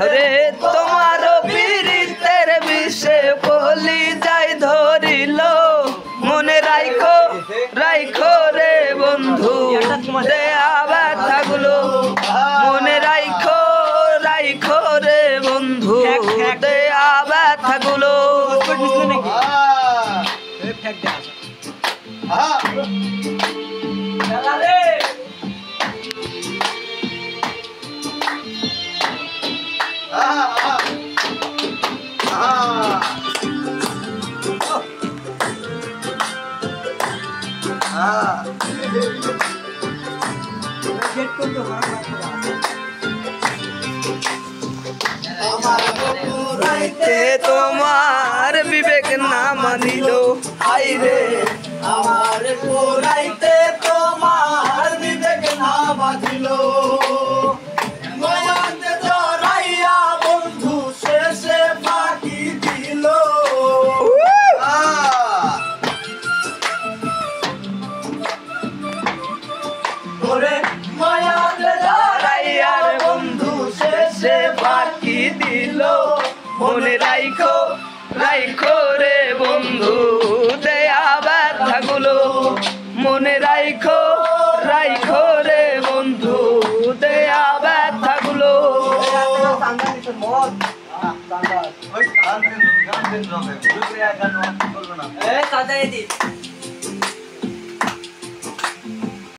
রে তোমার পীড়িতের বিষে বলি যাই ধরিল মনে রাইখো রাইখো রে বন্ধু দেয়া ব্যথাগুলো মনে রাইখো রাইখো রে বন্ধু দেয়া ব্যথাগুলো তোমার বিবেক না মানিল আইরে আমার পোড়াইতে তোমার বিবেক না বাঁধিল মায়াতে জড়াইয়া বন্ধু শেষে ফাঁকি দিল ওরে মায়াতে জড়াইয়া বন্ধু শেষে ফাঁকি দিল মনে রাইখো রাইখো রে বন্ধু দেয়া ব্যথাগুলো মনে রাইখো রাইখো রে বন্ধু দেয়া ব্যথাগুলো ওই গান দিন গান দিন রবে